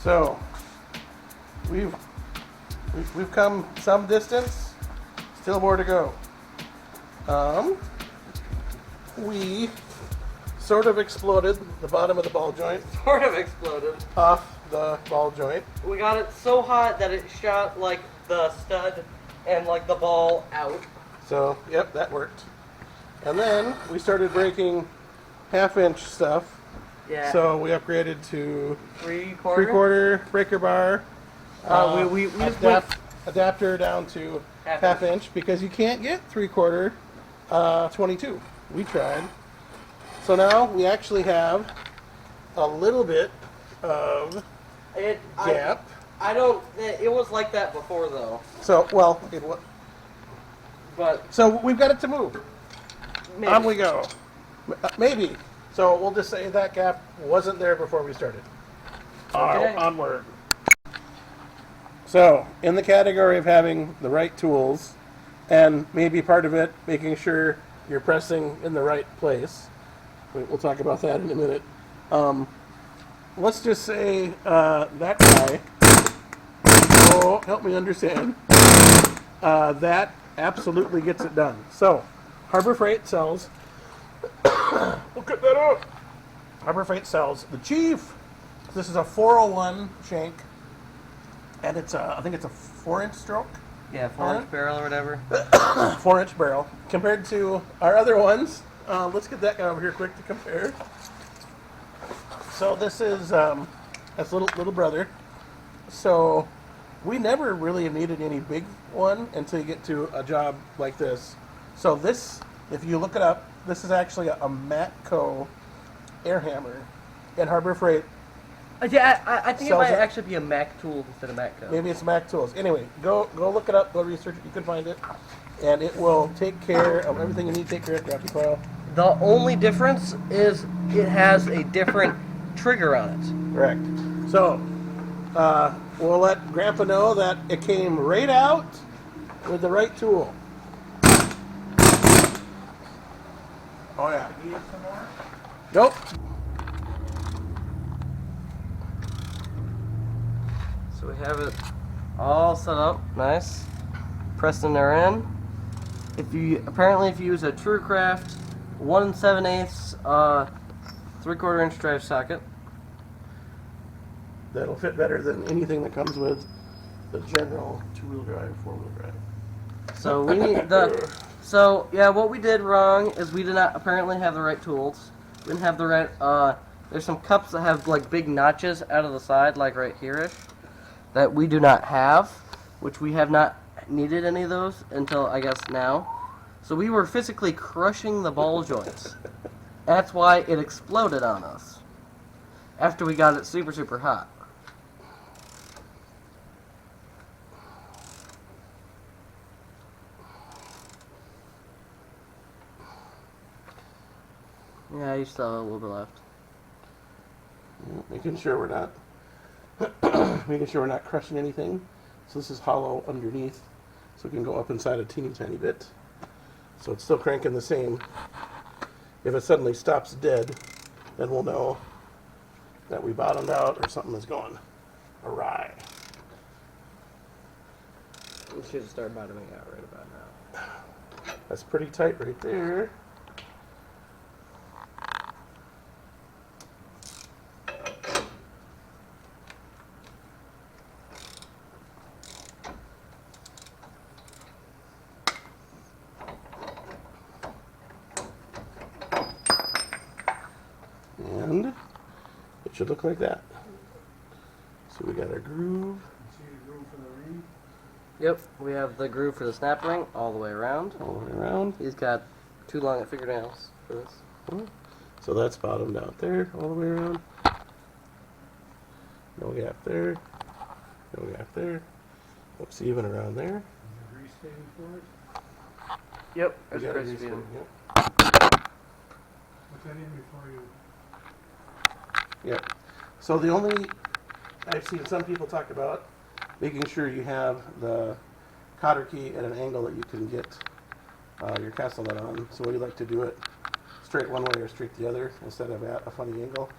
So we've come some distance. Still more to go. We sort of exploded the bottom of the ball joint Sort of exploded. off the ball joint. We got it so hot that it shot like the stud and like the ball out. So, yep, that worked. And then we started breaking half-inch stuff. Yeah. So we upgraded to Three-quarter? three-quarter breaker bar. We just went Adapter down to Half half-inch because you can't get three-quarter 22. We tried. So now we actually have a little bit of gap. I don't. It was like that before though. So, well, it was. But So we've got it to move. maybe. On we go. Maybe. So we'll just say that gap wasn't there before we started. Okay. Onward. So, in the category of having the right tools, and maybe part of it making sure you're pressing in the right place. We'll talk about that in a minute. Let's just say that guy. Oh, help me understand. That absolutely gets it done. So, Harbor Freight sells. Look at that up. Harbor Freight sells the Chief. This is a 401 shank, and it's I think it's a 4-inch stroke. Yeah, 4-inch barrel or whatever. 4-inch barrel compared to our other ones. Let's get that guy over here quick to compare. So this is that's little brother. So we never really needed any big one until you get to a job like this. So this, if you look it up, this is actually a Matco air hammer, and Harbor Freight. Yeah, I think it Sells might it. actually be a Mac tool instead of Matco. Maybe it's Mac Tools. Anyway, go look it up. Go research it. You can find it, and it will take care of everything you need to take care of. Drop your pile. The only difference is it has a different trigger on it. Correct. So, we'll let Grandpa know that it came right out with the right tool. Oh yeah. Need some more? Nope. So we have it all set up, nice. Pressed in there in. If you use a TrueCraft 1 7/8 3/4 inch drive socket. That'll fit better than anything that comes with the general 2-wheel drive, 4-wheel drive. So we need So yeah, what we did wrong is we did not apparently have the right tools. We didn't have the right. There's some cups that have like big notches out of the side, like right here-ish, that we do not have, which we have not needed any of those until I guess now. So we were physically crushing the ball joints. That's why it exploded on us after we got it super hot. Yeah, you still have a little bit left. Making sure we're not crushing anything. So this is hollow underneath, so it can go up inside a teeny tiny bit. So it's still cranking the same. If it suddenly stops dead, then we'll know that we bottomed out or something is going awry. We should start bottoming out right about now. That's pretty tight right there. And it should look like that. So we got our groove. See the groove for the ring? Yep, we have the groove for the snap ring all the way around. All the way around. He's got too long at fingernails for this. So that's bottomed out there, all the way around. No gap there. No gap there. Looks even around there. Is there grease stain for it? Yep, We there's got crazy it. speed. Yep. Put that in before you... Yep. So the only, I've seen some people talk about making sure you have the cotter key at an angle that you can get your castellet on. So we like to do it straight one way or straight the other instead of at a funny angle.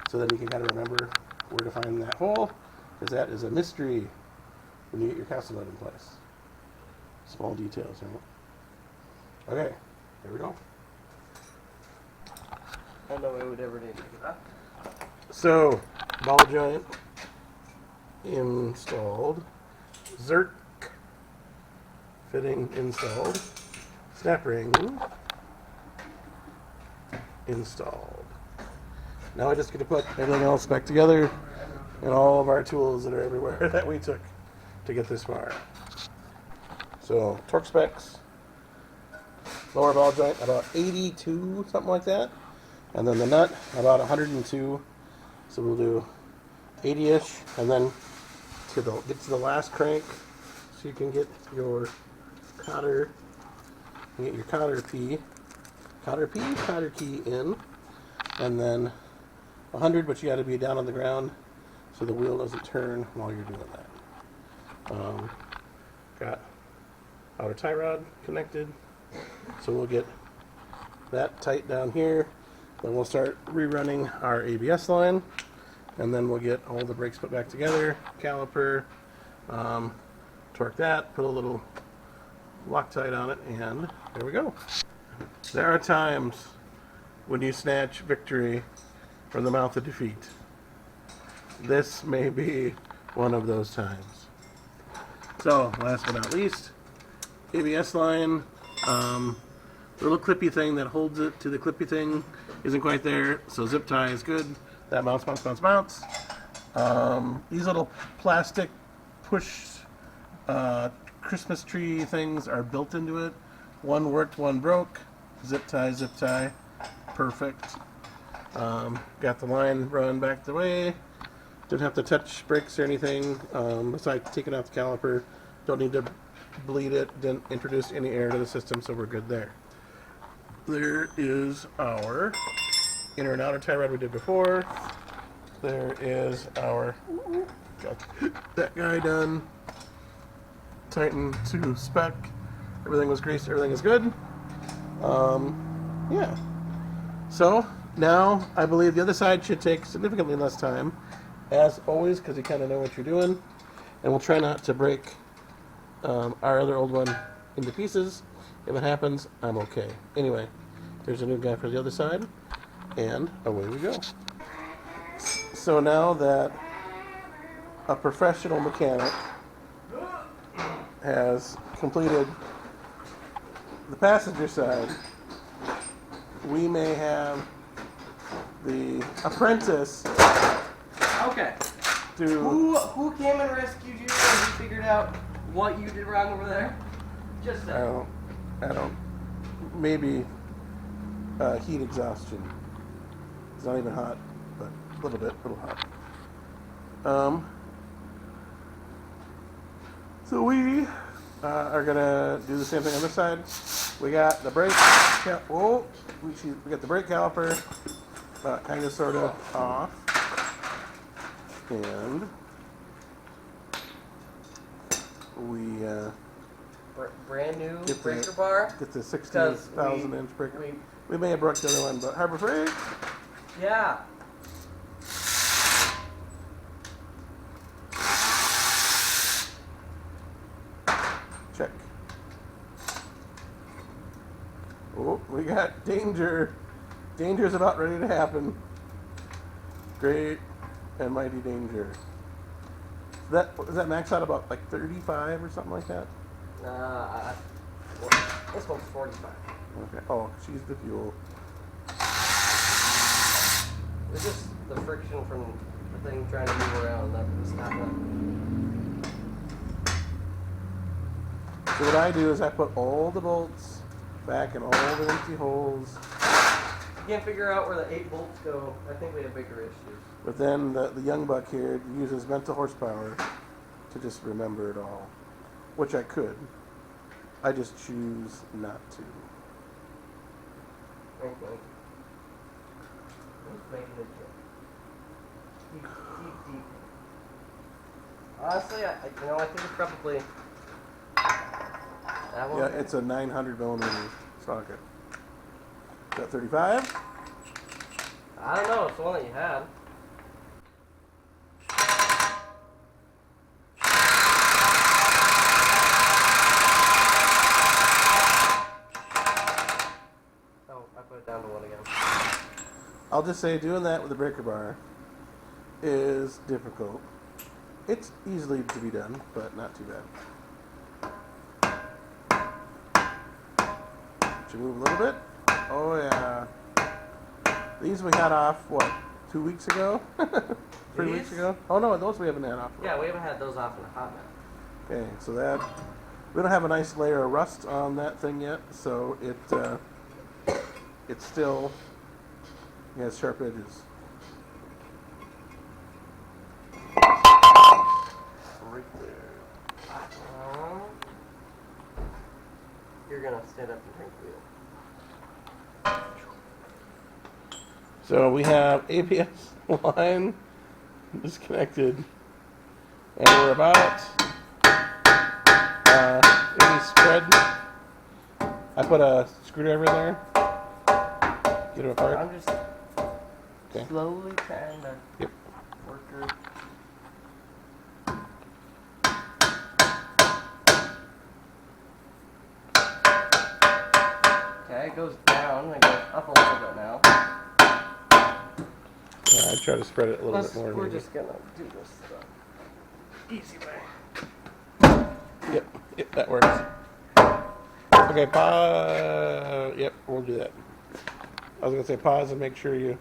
So then you can kind of remember where to find that hole, because that is a mystery when you get your castle nut in place. Small details, right? Okay, there we go. I don't know why we would ever need to do that. So, ball joint installed. Zerk fitting installed. Snap ring installed. Now I just get to put everything else back together and all of our tools that are everywhere that we took to get this far. So, torque specs, lower ball joint about 82, something like that. And then the nut about 102. So we'll do 80-ish, and then get to the last crank so you can get your cotter, cotter key in, and then 100, but you got to be down on the ground so the wheel doesn't turn while you're doing that. Got outer tie rod connected, so we'll get that tight down here. Then we'll start rerunning our ABS line, and then we'll get all the brakes put back together, caliper, torque that, put a little Loctite on it, and there we go. There are times when you snatch victory from the mouth of defeat. This may be one of those times. So, last but not least, ABS line. The little clippy thing that holds it to the clippy thing isn't quite there, so zip tie is good. That bounce. These little plastic push Christmas tree things are built into it. One worked, one broke. Zip tie. Perfect. Got the line run back the way. Didn't have to touch brakes or anything. Besides taking out the caliper. Don't need to bleed it. Didn't introduce any air to the system, so we're good there. There is our inner and outer tie rod we did before. There is our, got that guy done. Tightened to spec. Everything was greased, everything is good. Yeah. So, now I believe the other side should take significantly less time, as always, because you kind of know what you're doing. And we'll try not to break our other old one into pieces. If it happens, I'm okay. Anyway, there's a new guy for the other side, and away we go. So now that a professional mechanic has completed the passenger side, we may have the apprentice Okay. do... Who came and rescued you and you figured out what you did wrong over there? Just I that. don't, maybe heat exhaustion. It's not even hot, but a little hot. So we are gonna do the same thing on this side. We got the brake, we got the brake caliper, kind of sort of off, and we Brand new Get the- breaker bar. get the Because 60,000 inch breaker. we- We may have broke the other one, but Harbor Freight. Yeah. Check. Oh, we got danger. Danger's about ready to happen. Great and mighty danger. Is that max out about like 35 or something like that? This one's 45. Okay. Oh, she's the fuel. It's just the friction from the thing trying to move around. That's not that. So what I do is I put all the bolts back in all the empty holes. You can't figure out where the 8 bolts go. I think we have bigger issues. But then the young buck here uses mental horsepower to just remember it all, which I could. I just choose not to. Wink, wink. Who's making a joke? Deep. Honestly, I think it's probably that one. Yeah, it's a 900 millimeter socket. Is that 35? I don't know. It's the one that you had. I'll just say doing that with a breaker bar is difficult. It's easily to be done, but not too bad. Should move a little bit. Oh yeah. These we had off, what, 2 weeks ago? 3 weeks These? ago? Oh no, those we haven't had off. Yeah, we haven't had those off in a hot minute. Okay, so that, we don't have a nice layer of rust on that thing yet, so it's still has sharp edges. Right there. You're gonna stand up and drink wheel. So we have ABS line disconnected, and we're about maybe spread. I put a screwdriver in there. Get it apart. I'm just Okay. slowly trying to Yep. work her. Okay, it goes down and it goes up a little bit now. Yeah, I try to spread it a little bit more. We're Maybe. just gonna do this easy way. Yep, that works. Okay, pause. Yep, we'll do that. I was gonna say pause and make sure you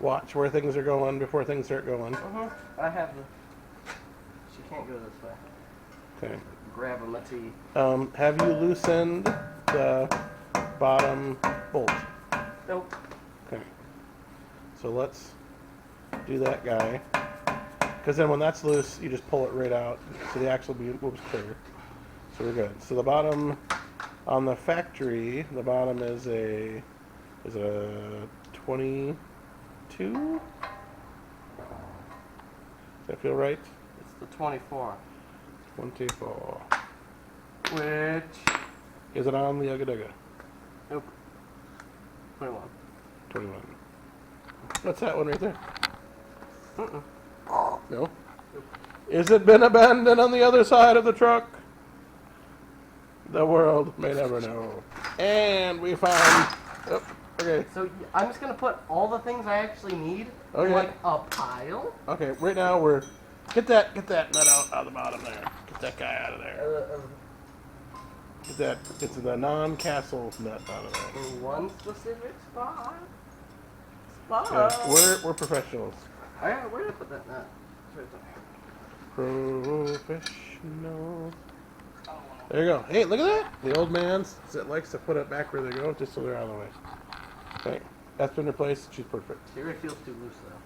watch where things are going before things start going. I have the. She can't go this way. Okay. Grab a Matty. Have you loosened the bottom bolt? Nope. Okay. So let's do that guy. Because then when that's loose, you just pull it right out, so the axle moves clear. So we're good. So the bottom on the factory, the bottom is a 22? Does that feel right? It's the 24. 24. Which? Is it on the Ugga Dugga? Nope. 21. 21. What's that one right there? No? Is it been abandoned on the other side of the truck? The world may never know. And we found... Oh, okay. So I'm just gonna put all the things I actually need Okay. in like a pile. Okay, right now we're... Get that nut out of the bottom there. Get that guy out of there. Get that... It's the non-castle nut out of there. In one specific spot. Spot. Yeah, we're professionals. Alright, where did I put that nut? It's right there. Professional. There you go. Hey, look at that. The old man likes to put it back where they go, just so they're out of the way. Okay, that's been replaced. She's perfect. Here it feels too loose though.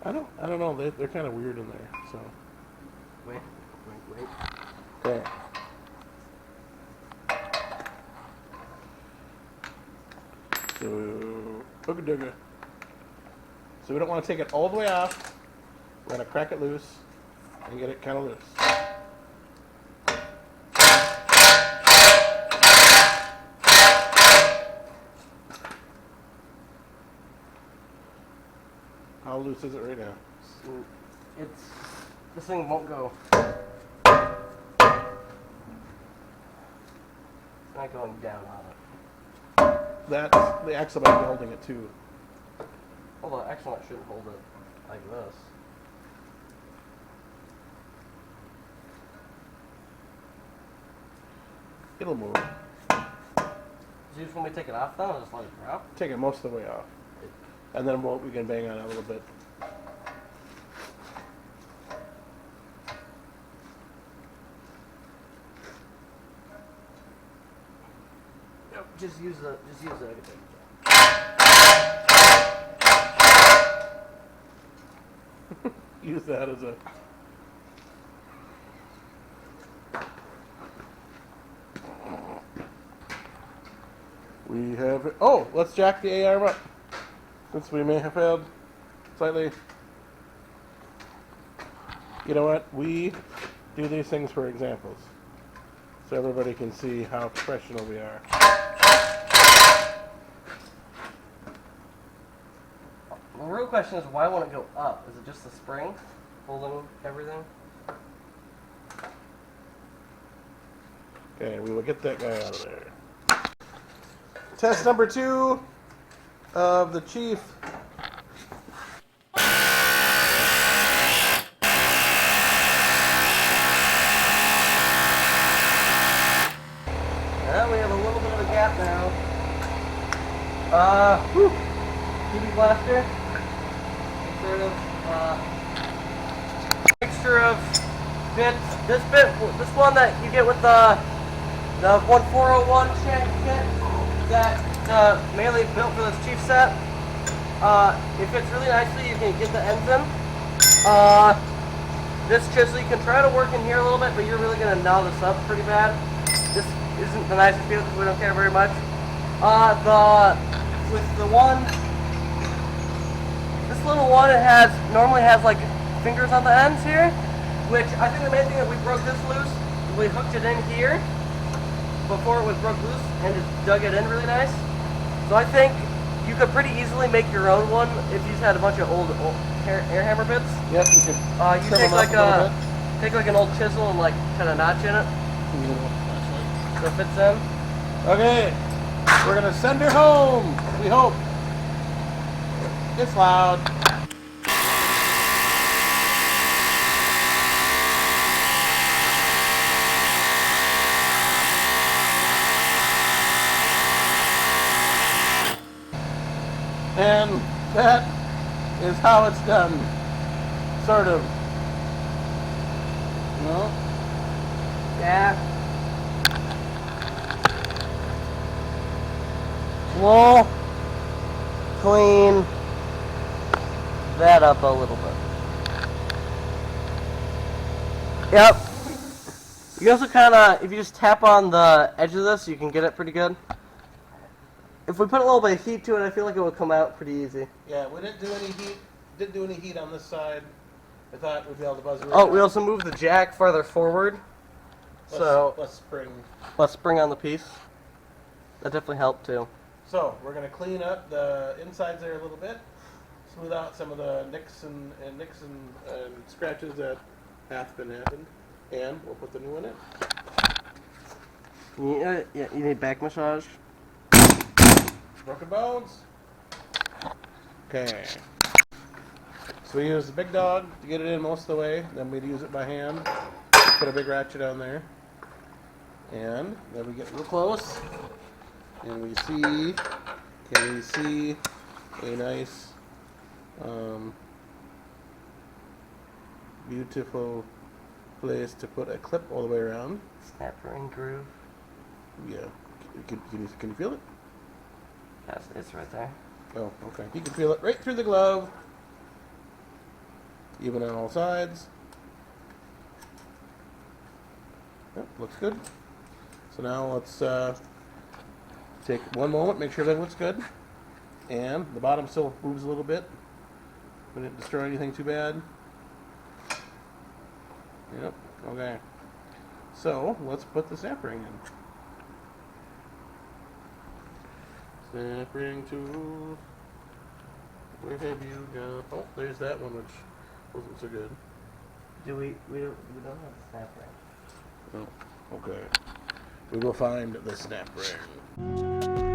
I don't know. They're kind of weird in there. So. Wait. Okay. So, Ugga Dugga. So we don't want to take it all the way off. We're gonna crack it loose and get it kind of loose. How loose is it right now? This thing won't go. It's not going down on it. That's the axle might be holding it too. Although actually I shouldn't hold it like this. It'll move. So you just want me to take it off then, or just let it drop? Take it most of the way off, and then we can bang on it a little bit. Yep. Just use the. Use that as a. We have. Oh, let's jack the A-arm up, since we may have failed slightly. You know what? We do these things for examples, so everybody can see how professional we are. The real question is why won't it go up? Is it just the spring holding everything? Okay, we will get that guy out of there. Test number 2 of the Chief mixture of bits. This one that you get with the 1401 shank kit that mainly built for this Chief set. It fits really nicely. You can get the ends in. This chisel you can try to work in here a little bit, but you're really gonna gnaw this up pretty bad. This isn't the nicest feel because we don't care very much. With the one, this little one, it normally has like fingers on the ends here, which I think the main thing that we broke this loose, we hooked it in here before it was broke loose and just dug it in really nice. So I think you could pretty easily make your own one if you just had a bunch of old air hammer bits. Yep, you can. You take like an old chisel and like kind of notch in it so it fits in. Okay, we're gonna send her home. We hope. It's loud. And that is how it's done. Sort of. No? Yeah. We'll clean that up a little bit. Yep. You can also kind of, if you just tap on the edge of this, you can get it pretty good. If we put a little bit of heat to it, I feel like it would come out pretty easy. Yeah, we didn't do any heat. Didn't do any heat on this side. I thought we'd be able to buzz it. Oh, we also moved the jack farther forward, so less spring. less spring on the piece. That definitely helped too. So we're gonna clean up the insides there a little bit, smooth out some of the nicks and scratches that have been happened, and we'll put the new one in. Yeah, you need back massage. Broken bones. Okay. So we use the big dog to get it in most of the way. Then we'd use it by hand. Put a big ratchet on there. And then we get real close. And we see a nice, beautiful place to put a clip all the way around. Snapper and groove. Yeah. Can you feel it? Yes, it's right there. Oh, okay. You can feel it right through the glove. Even on all sides. Yep, looks good. So now let's take one moment, make sure everything looks good. And the bottom still moves a little bit. We didn't destroy anything too bad. Yep, okay. So let's put the snap ring in. Snap ring tool. Where have you gone? Oh, there's that one, which wasn't so good. We don't have a snap ring. Oh, okay. We will find the snap ring.